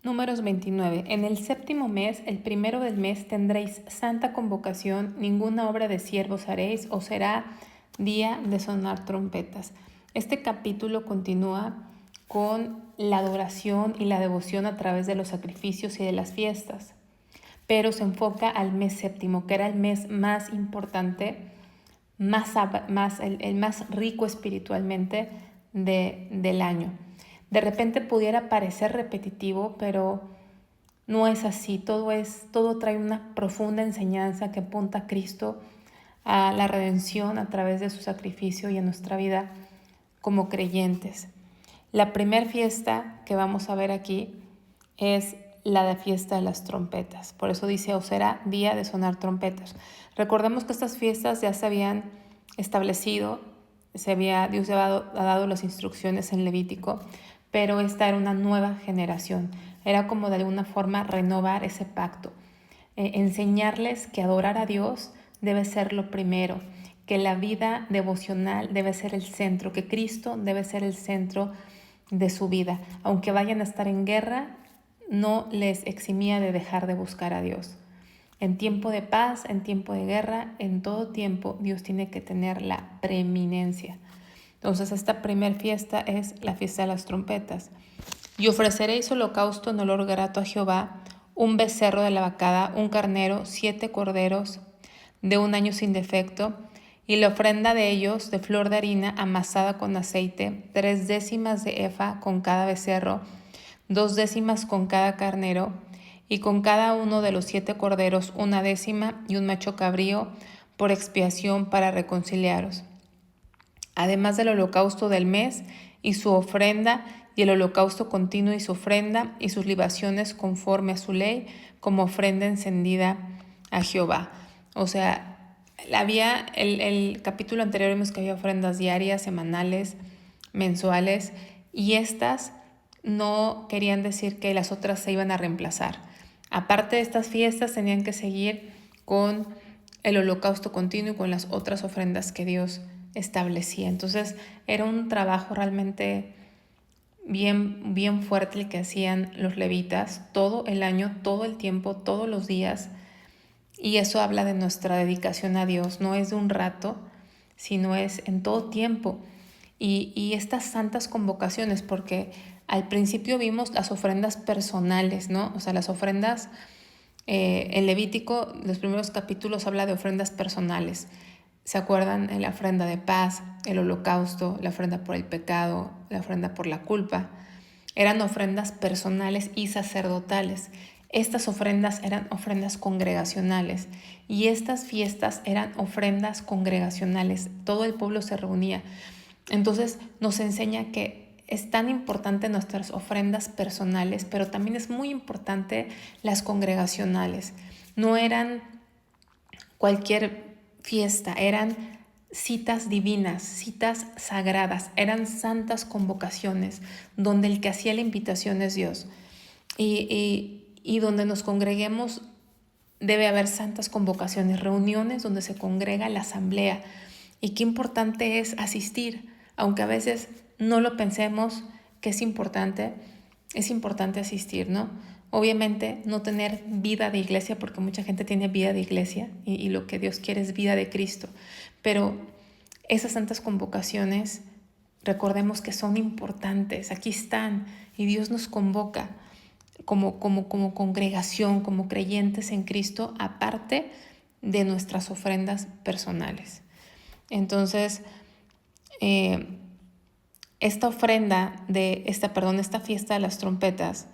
Números 29. En el 7º mes, el 1 del mes, tendréis santa convocación, ninguna obra de siervos haréis, o será día de sonar trompetas. Este capítulo continúa con la adoración y la devoción a través de los sacrificios y de las fiestas, pero se enfoca al mes séptimo, que era el mes más importante, el más rico espiritualmente del año. De repente pudiera parecer repetitivo, pero no es así. Todo trae una profunda enseñanza que apunta a Cristo, a la redención a través de su sacrificio y a nuestra vida como creyentes. La primera fiesta que vamos a ver aquí es la de fiesta de las trompetas. Por eso dice, o será día de sonar trompetas. Recordemos que estas fiestas ya se habían establecido, Dios había dado las instrucciones en Levítico, pero esta era una nueva generación. Era como de alguna forma renovar ese pacto, enseñarles que adorar a Dios debe ser lo primero, que la vida devocional debe ser el centro, que Cristo debe ser el centro de su vida. Aunque vayan a estar en guerra, no les eximía de dejar de buscar a Dios. En tiempo de paz, en tiempo de guerra, en todo tiempo Dios tiene que tener la preeminencia. Entonces esta primera fiesta es la fiesta de las trompetas. Y ofreceréis holocausto en olor grato a Jehová, un becerro de la vacada, un carnero, 7 corderos de 1 año sin defecto, y la ofrenda de ellos de flor de harina amasada con aceite, 3 décimas de efa con cada becerro, 2 décimas con cada carnero, y con cada uno de los 7 corderos 1 décima y un macho cabrío por expiación para reconciliaros. Además del holocausto del mes y su ofrenda, y el holocausto continuo y su ofrenda, y sus libaciones conforme a su ley, como ofrenda encendida a Jehová. O sea, el capítulo anterior vimos que había ofrendas diarias, semanales, mensuales, y estas no querían decir que las otras se iban a reemplazar. Aparte de estas fiestas, tenían que seguir con el holocausto continuo y con las otras ofrendas que Dios establecía. Entonces era un trabajo realmente bien fuerte el que hacían los levitas todo el año, todo el tiempo, todos los días. Y eso habla de nuestra dedicación a Dios. No es de un rato, sino es en todo tiempo. Y estas santas convocaciones, porque al principio vimos las ofrendas personales, ¿no? O sea, las ofrendas, en Levítico, los primeros capítulos habla de ofrendas personales. ¿Se acuerdan? La ofrenda de paz, el holocausto, la ofrenda por el pecado, la ofrenda por la culpa. Eran ofrendas personales y sacerdotales. Estas ofrendas eran ofrendas congregacionales y estas fiestas eran ofrendas congregacionales. Todo el pueblo se reunía. Entonces nos enseña que es tan importante nuestras ofrendas personales, pero también es muy importante las congregacionales. No eran cualquier fiesta, eran citas divinas, citas sagradas, eran santas convocaciones donde el que hacía la invitación es Dios. Y donde nos congreguemos debe haber santas convocaciones, reuniones donde se congrega la asamblea. Y qué importante es asistir, aunque a veces no lo pensemos que es importante asistir, ¿no? Obviamente no tener vida de iglesia, porque mucha gente tiene vida de iglesia y lo que Dios quiere es vida de Cristo. Pero esas santas convocaciones, recordemos que son importantes, aquí están y Dios nos convoca como congregación, como creyentes en Cristo, aparte de nuestras ofrendas personales. Entonces, esta fiesta de las trompetas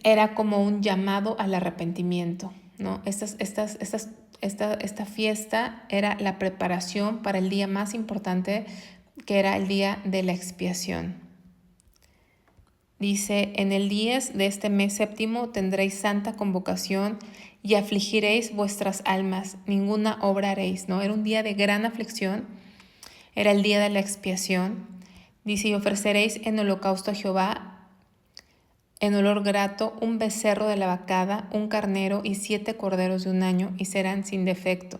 era como un llamado al arrepentimiento, ¿no? Esta fiesta era la preparación para el día más importante, que era el día de la expiación. Dice, en el 10 de este mes séptimo tendréis santa convocación y afligiréis vuestras almas, ninguna obra haréis, ¿no? Era un día de gran aflicción, era el día de la expiación. Dice, y ofreceréis en holocausto a Jehová, en olor grato, un becerro de la vacada, un carnero y 7 corderos de 1 año, y serán sin defecto.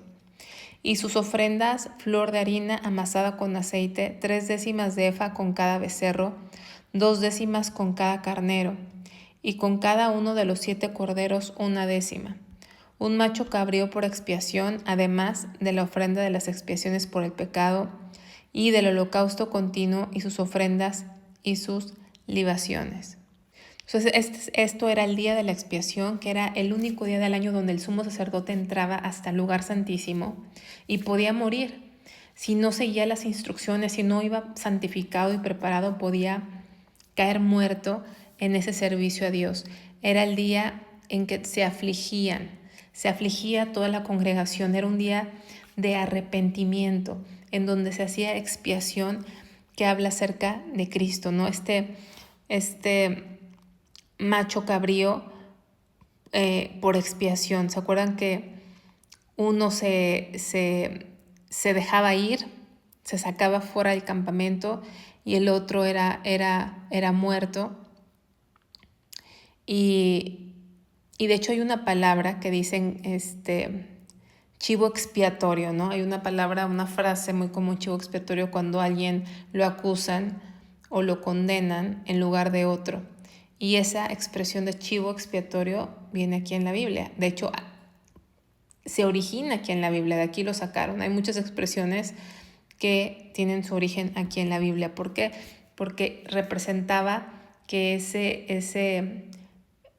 Y sus ofrendas, flor de harina amasada con aceite, 3/10 de efa con cada becerro, 2/10 con cada carnero, y con cada uno de los 7 corderos 1/10. Un macho cabrío por expiación, además de la ofrenda de las expiaciones por el pecado, y del holocausto continuo, y sus ofrendas y sus libaciones. Entonces, esto era el día de la expiación, que era el único día del año donde el sumo sacerdote entraba hasta el lugar santísimo y podía morir. Si no seguía las instrucciones, si no iba santificado y preparado, podía caer muerto en ese servicio a Dios. Era el día en que se afligía toda la congregación. Era un día de arrepentimiento, en donde se hacía expiación, que habla acerca de Cristo, ¿no? Este macho cabrío por expiación. ¿Se acuerdan que uno se dejaba ir, se sacaba fuera del campamento, y el otro era muerto? Y de hecho hay una palabra que dicen chivo expiatorio, ¿no? Hay una palabra, una frase muy común, chivo expiatorio, cuando a alguien lo acusan o lo condenan en lugar de otro. Y esa expresión de chivo expiatorio viene aquí en la Biblia. De hecho, se origina aquí en la Biblia, de aquí lo sacaron. Hay muchas expresiones que tienen su origen aquí en la Biblia. ¿Por qué? Porque representaba que ese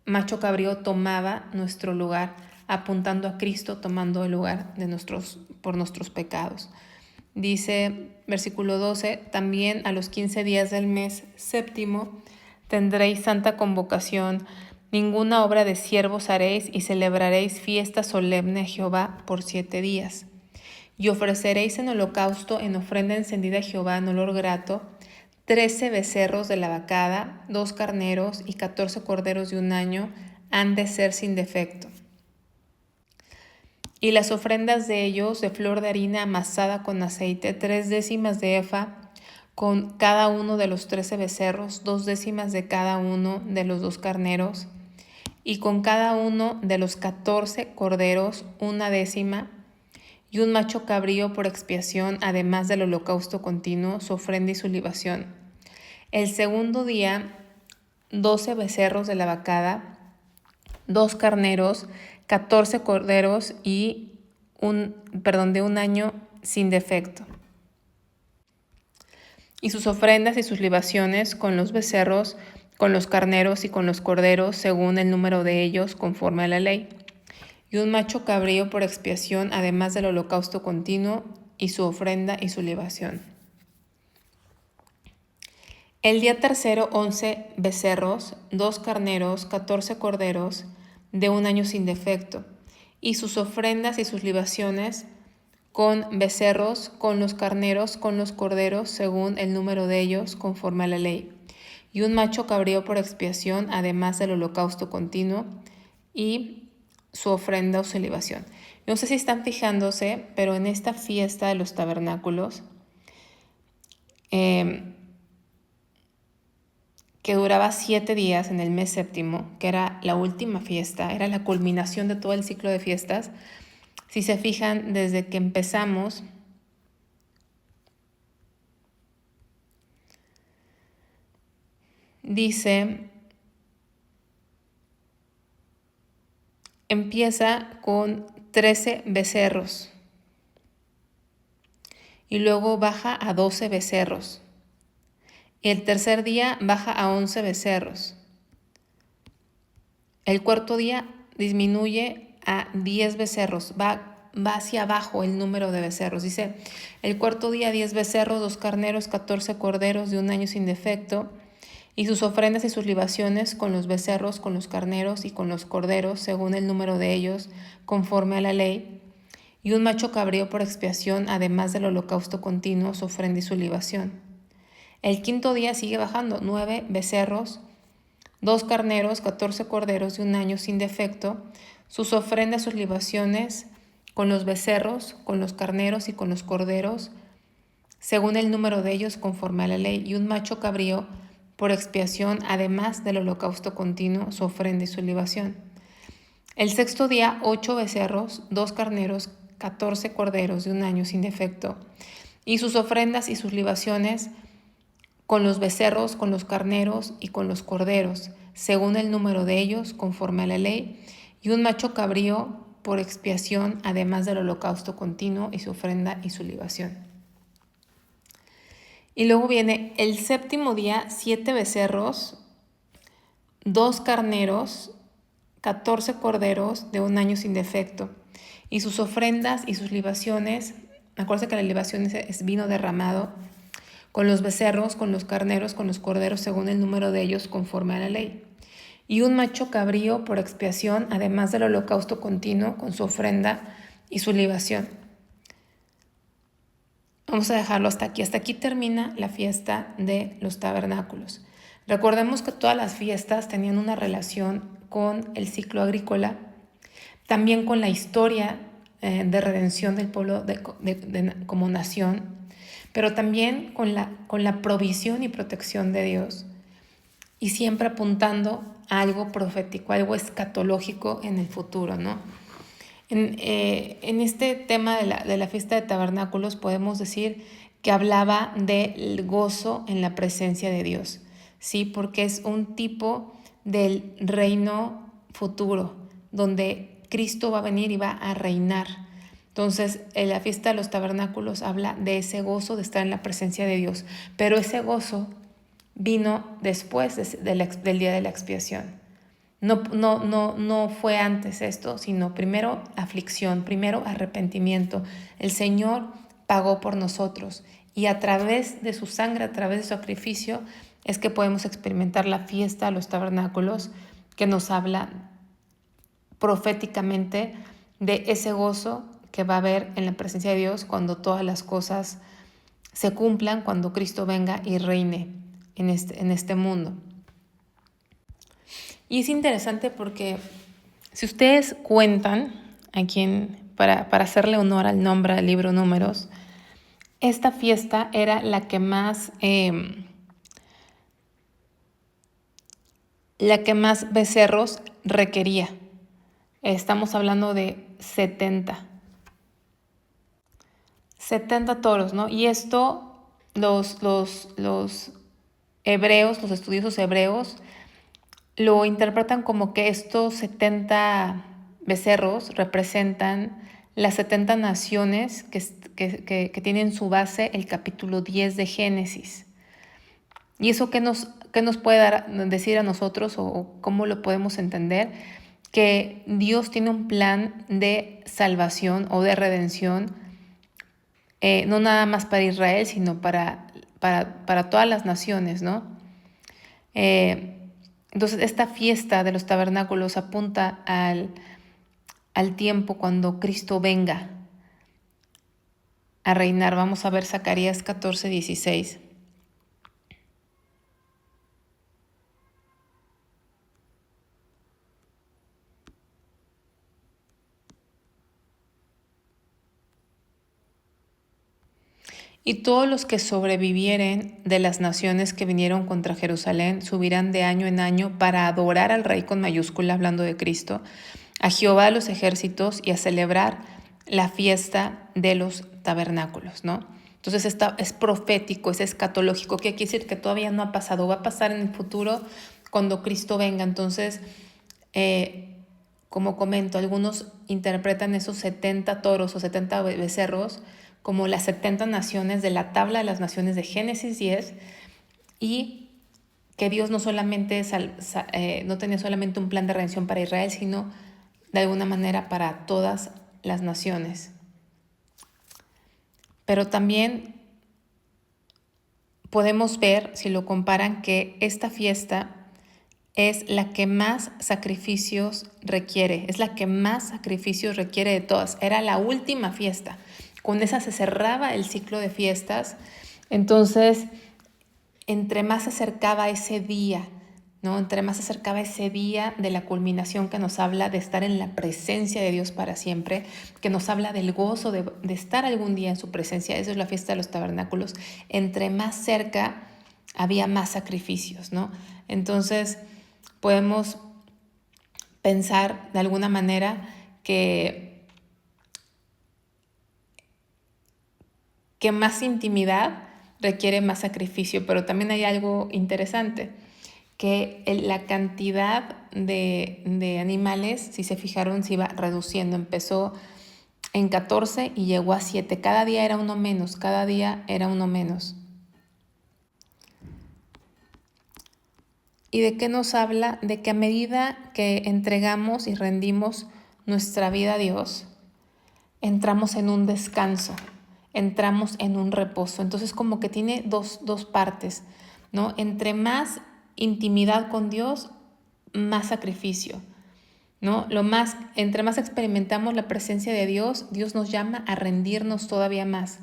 macho cabrío tomaba nuestro lugar, apuntando a Cristo, tomando el lugar por nuestros pecados. Dice, versículo 12, también a los 15 días del mes séptimo tendréis santa convocación, ninguna obra de siervos haréis, y celebraréis fiesta solemne a Jehová por 7 días. Y ofreceréis en holocausto, en ofrenda encendida a Jehová en olor grato, 13 becerros de la vacada, 2 carneros y 14 corderos de un año, han de ser sin defecto. Y las ofrendas de ellos, de flor de harina amasada con aceite, 3/10 de efa, con cada uno de los 13 becerros, 2/10 de cada uno de los 2 carneros, y con cada uno de los 14 corderos 1/10, y un macho cabrío por expiación, además del holocausto continuo, su ofrenda y su libación. El segundo día, 12 becerros de la vacada, 2 carneros, 14 corderos y de un año sin defecto. Y sus ofrendas y sus libaciones con los becerros, con los carneros y con los corderos, según el número de ellos, conforme a la ley. Y un macho cabrío por expiación, además del holocausto continuo, y su ofrenda y su libación. El día tercero, 11 becerros, 2 carneros, 14 corderos, de un año sin defecto, y sus ofrendas y sus libaciones con becerros, con los carneros, con los corderos, según el número de ellos, conforme a la ley. Y un macho cabrío por expiación, además del holocausto continuo, y su ofrenda o su libación. No sé si están fijándose, pero en esta fiesta de los tabernáculos, que duraba 7 días en el mes séptimo, que era la última fiesta, era la culminación de todo el ciclo de fiestas. Si se fijan, desde que empezamos, dice, empieza con 13 becerros y luego baja a 12 becerros. Y el tercer día baja a 11 becerros. El cuarto día disminuye a 10 becerros. Va hacia abajo el número de becerros. Dice, el cuarto día 10 becerros, 2 carneros, 14 corderos de un año sin defecto, y sus ofrendas y sus libaciones con los becerros, con los carneros y con los corderos, según el número de ellos, conforme a la ley, y un macho cabrío por expiación, además del holocausto continuo, su ofrenda y su libación. El quinto día sigue bajando, 9 becerros, 2 carneros, 14 corderos de un año sin defecto, sus ofrendas, sus libaciones con los becerros, con los carneros y con los corderos, según el número de ellos, conforme a la ley, y un macho cabrío por expiación, además del holocausto continuo, su ofrenda y su libación. El sexto día, 8 becerros, 2 carneros, 14 corderos de un año sin defecto, y sus ofrendas y sus libaciones con los becerros, con los carneros y con los corderos, según el número de ellos, conforme a la ley, y un macho cabrío por expiación, además del holocausto continuo y su ofrenda y su libación. Y luego viene el séptimo día, 7 becerros, 2 carneros, 14 corderos de un año sin defecto, y sus ofrendas y sus libaciones. Acuérdense que la libación es vino derramado, con los becerros, con los carneros, con los corderos, según el número de ellos, conforme a la ley. Y un macho cabrío por expiación, además del holocausto continuo, con su ofrenda y su libación. Vamos a dejarlo hasta aquí. Hasta aquí termina la fiesta de los tabernáculos. Recordemos que todas las fiestas tenían una relación con el ciclo agrícola, también con la historia de redención del pueblo como nación, pero también con la provisión y protección de Dios, y siempre apuntando a algo profético, algo escatológico en el futuro, ¿no? En este tema de la fiesta de tabernáculos podemos decir que hablaba del gozo en la presencia de Dios, ¿sí? Porque es un tipo del reino futuro, donde Cristo va a venir y va a reinar. Entonces, la fiesta de los tabernáculos habla de ese gozo de estar en la presencia de Dios, pero ese gozo vino después del día de la expiación. No fue antes esto, sino primero aflicción, primero arrepentimiento. El Señor pagó por nosotros y a través de su sangre, a través de su sacrificio, es que podemos experimentar la fiesta de los tabernáculos, que nos habla proféticamente de ese gozo que va a haber en la presencia de Dios cuando todas las cosas se cumplan, cuando Cristo venga y reine en este mundo. Y es interesante porque si ustedes cuentan para hacerle honor al nombre del libro Números, esta fiesta era la que más becerros requería. Estamos hablando de 70 toros, ¿no? Y esto los hebreos, los estudiosos hebreos, lo interpretan como que estos 70 becerros representan las 70 naciones que tienen su base el capítulo 10 de Génesis. ¿Y eso qué nos puede decir a nosotros o cómo lo podemos entender? Que Dios tiene un plan de salvación o de redención, no nada más para Israel, sino para todas las naciones, ¿no? Entonces, esta fiesta de los tabernáculos apunta al tiempo cuando Cristo venga a reinar. Vamos a ver Zacarías 14:16. Y todos los que sobrevivieren de las naciones que vinieron contra Jerusalén subirán de año en año para adorar al Rey con mayúscula, hablando de Cristo, a Jehová de los ejércitos, y a celebrar la fiesta de los tabernáculos, ¿no? Entonces esto es profético, es escatológico, que quiere decir que todavía no ha pasado, va a pasar en el futuro cuando Cristo venga. Entonces, como comento, algunos interpretan esos 70 toros o 70 becerros como las 70 naciones de la tabla de las naciones de Génesis 10, y que Dios no tenía solamente un plan de redención para Israel, sino de alguna manera para todas las naciones. Pero también podemos ver, si lo comparan, que esta fiesta es la que más sacrificios requiere, de todas. Era la última fiesta. Con esa se cerraba el ciclo de fiestas. Entonces, entre más se acercaba ese día, ¿no? Entre más se acercaba ese día de la culminación, que nos habla de estar en la presencia de Dios para siempre, que nos habla del gozo de estar algún día en su presencia. Eso es la fiesta de los tabernáculos. Entre más cerca había más sacrificios, ¿no? Entonces, podemos pensar de alguna manera que que más intimidad requiere más sacrificio, pero también hay algo interesante, que la cantidad de animales, si se fijaron, se iba reduciendo. Empezó en 14 y llegó a 7. Cada día era uno menos, cada día era uno menos. ¿Y de qué nos habla? De que a medida que entregamos y rendimos nuestra vida a Dios, entramos en un descanso, entramos en un reposo. Entonces como que tiene dos partes, ¿no? Entre más intimidad con Dios, más sacrificio, ¿no? Entre más experimentamos la presencia de Dios, Dios nos llama a rendirnos todavía más.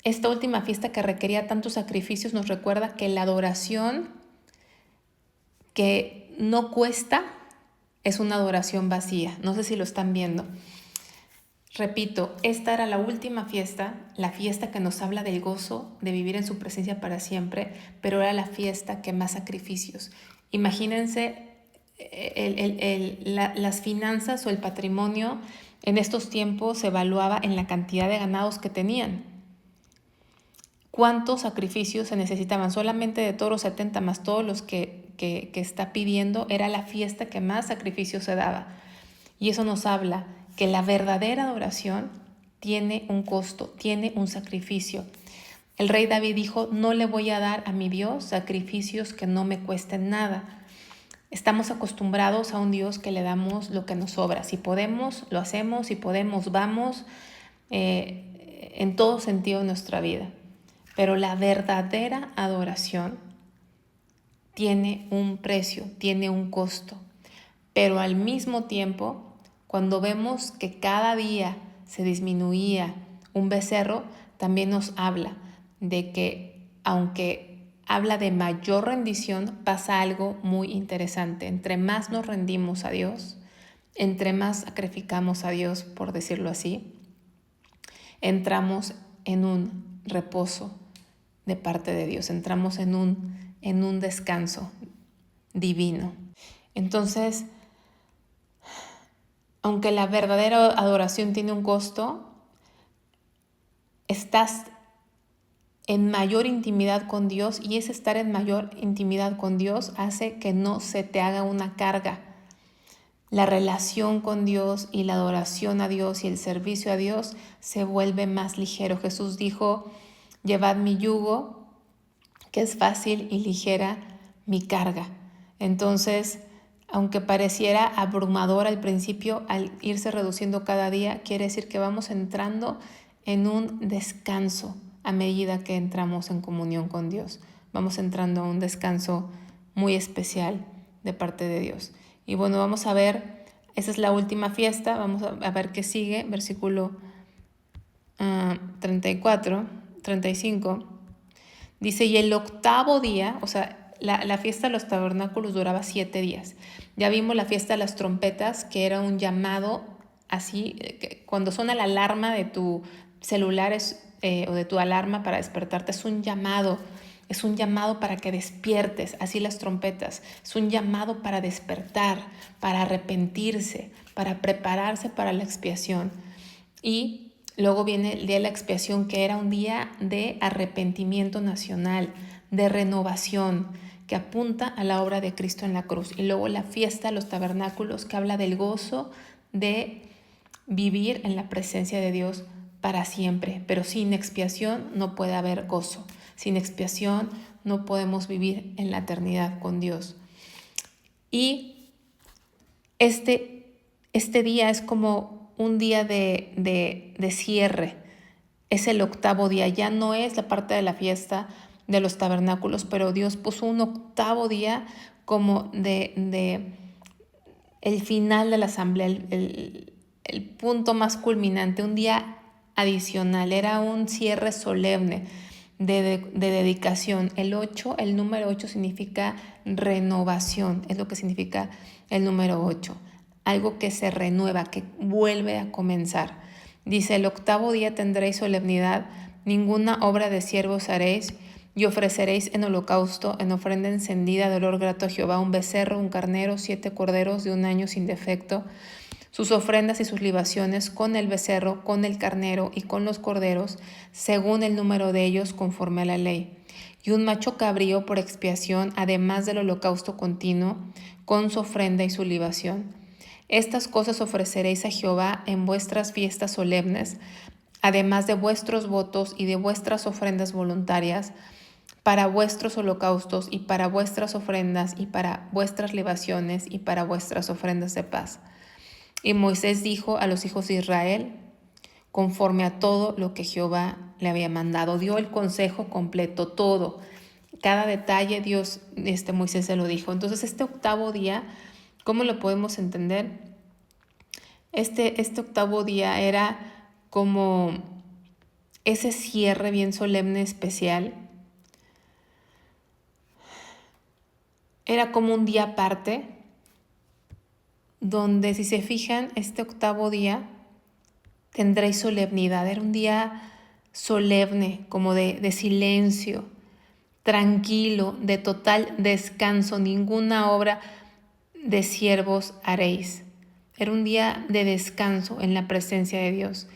Esta última fiesta que requería tantos sacrificios nos recuerda que la adoración que no cuesta es una adoración vacía. No sé si lo están viendo. Repito, esta era la última fiesta, la fiesta que nos habla del gozo de vivir en su presencia para siempre, pero era la fiesta que más sacrificios. Imagínense las finanzas o el patrimonio en estos tiempos se evaluaba en la cantidad de ganados que tenían. ¿Cuántos sacrificios se necesitaban? Solamente de todos los 70 más todos los que está pidiendo, era la fiesta que más sacrificios se daba. Y eso nos habla que la verdadera adoración tiene un costo, tiene un sacrificio. El rey David dijo, no le voy a dar a mi Dios sacrificios que no me cuesten nada. Estamos acostumbrados a un Dios que le damos lo que nos sobra. Si podemos, lo hacemos, si podemos, vamos, en todo sentido de nuestra vida. Pero la verdadera adoración tiene un precio, tiene un costo. Pero al mismo tiempo, cuando vemos que cada día se disminuía un becerro, también nos habla de que, aunque habla de mayor rendición, pasa algo muy interesante. Entre más nos rendimos a Dios, entre más sacrificamos a Dios, por decirlo así, entramos en un reposo de parte de Dios, entramos en un descanso divino. Entonces, aunque la verdadera adoración tiene un costo, estás en mayor intimidad con Dios, y ese estar en mayor intimidad con Dios hace que no se te haga una carga. La relación con Dios y la adoración a Dios y el servicio a Dios se vuelve más ligero. Jesús dijo, llevad mi yugo, que es fácil, y ligera mi carga. Entonces, aunque pareciera abrumador al principio, al irse reduciendo cada día, quiere decir que vamos entrando en un descanso a medida que entramos en comunión con Dios. Vamos entrando a un descanso muy especial de parte de Dios. Y bueno, vamos a ver, esa es la última fiesta, vamos a ver qué sigue, versículo 34, 35. Dice, y el octavo día, o sea, la fiesta de los tabernáculos duraba 7 días. Ya vimos la fiesta de las trompetas, que era un llamado así, cuando suena la alarma de tu celular o de tu alarma para despertarte, es un llamado para que despiertes, así las trompetas, es un llamado para despertar, para arrepentirse, para prepararse para la expiación. Y luego viene el día de la expiación, que era un día de arrepentimiento nacional, de renovación, que apunta a la obra de Cristo en la cruz. Y luego la fiesta de los tabernáculos, que habla del gozo de vivir en la presencia de Dios para siempre. Pero sin expiación no puede haber gozo. Sin expiación no podemos vivir en la eternidad con Dios. Y este día es como un día de cierre. Es el octavo día. Ya no es la parte de la fiesta de los tabernáculos, pero Dios puso un octavo día como de el final de la asamblea, el punto más culminante, un día adicional. Era un cierre solemne de dedicación. El número 8 significa renovación, es lo que significa el número 8. Algo que se renueva, que vuelve a comenzar. Dice, el octavo día tendréis solemnidad, ninguna obra de siervos haréis, y ofreceréis en holocausto, en ofrenda encendida de olor grato a Jehová, un becerro, un carnero, 7 corderos de un año sin defecto. sus ofrendas y sus libaciones con el becerro, con el carnero y con los corderos, según el número de ellos conforme a la ley, y un macho cabrío por expiación, además del holocausto continuo, con su ofrenda y su libación. Estas cosas ofreceréis a Jehová en vuestras fiestas solemnes, además de vuestros votos y de vuestras ofrendas voluntarias, para vuestros holocaustos y para vuestras ofrendas y para vuestras libaciones y para vuestras ofrendas de paz. Y Moisés dijo a los hijos de Israel, conforme a todo lo que Jehová le había mandado. Dio el consejo completo, todo. Cada detalle Moisés se lo dijo. Entonces este octavo día, ¿cómo lo podemos entender? Este octavo día era como ese cierre bien solemne, especial. Era como un día aparte, donde si se fijan, este octavo día tendréis solemnidad. Era un día solemne, como de silencio, tranquilo, de total descanso. Ninguna obra de siervos haréis. Era un día de descanso en la presencia de Dios.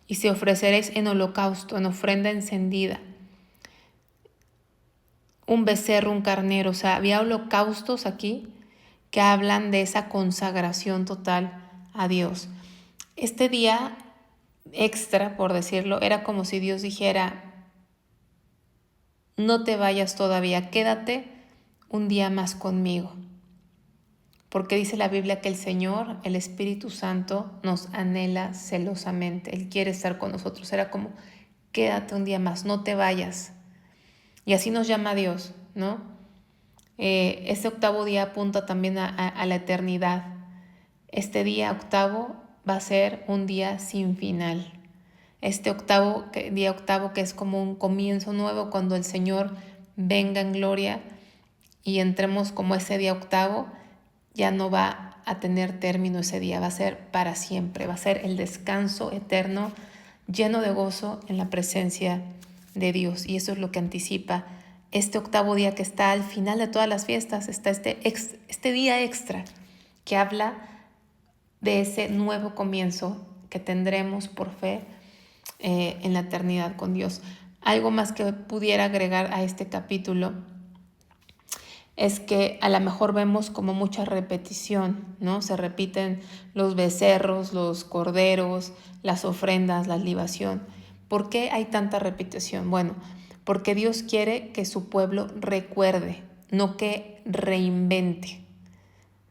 Y se ofreceréis en holocausto, en ofrenda encendida, un becerro, un carnero. O sea, había holocaustos aquí que hablan de esa consagración total a Dios. Este día extra, por decirlo, era como si Dios dijera, no te vayas todavía, quédate un día más conmigo. Porque dice la Biblia que el Señor, el Espíritu Santo, nos anhela celosamente. Él quiere estar con nosotros. Era como, quédate un día más, no te vayas. Y así nos llama Dios, ¿no? Este octavo día apunta también a la eternidad. Este día octavo va a ser un día sin final. Este día octavo que es como un comienzo nuevo cuando el Señor venga en gloria y entremos como ese día octavo, ya no va a tener término ese día, va a ser para siempre, va a ser el descanso eterno lleno de gozo en la presencia de Dios. Y eso es lo que anticipa este octavo día que está al final de todas las fiestas, está este día extra que habla de ese nuevo comienzo que tendremos por fe en la eternidad con Dios. Algo más que pudiera agregar a este capítulo es que a lo mejor vemos como mucha repetición, ¿no? Se repiten los becerros, los corderos, las ofrendas, la libación. ¿Por qué hay tanta repetición? Bueno, porque Dios quiere que su pueblo recuerde, no que reinvente,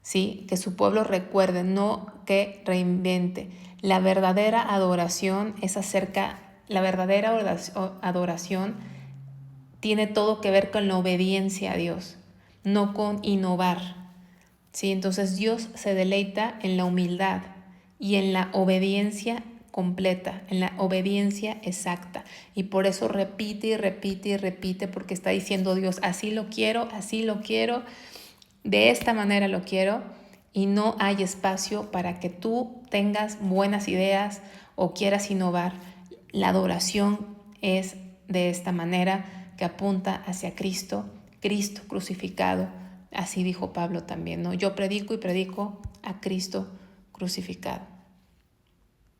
¿sí? Que su pueblo recuerde, no que reinvente. La verdadera adoración adoración tiene todo que ver con la obediencia a Dios, no con innovar, ¿sí? Entonces Dios se deleita en la humildad y en la obediencia completa, en la obediencia exacta. Y por eso repite y repite y repite, porque está diciendo Dios, así lo quiero, de esta manera lo quiero, y no hay espacio para que tú tengas buenas ideas o quieras innovar. La adoración es de esta manera, que apunta hacia Cristo, Cristo crucificado. Así dijo Pablo también, ¿no? Yo predico y predico a Cristo crucificado.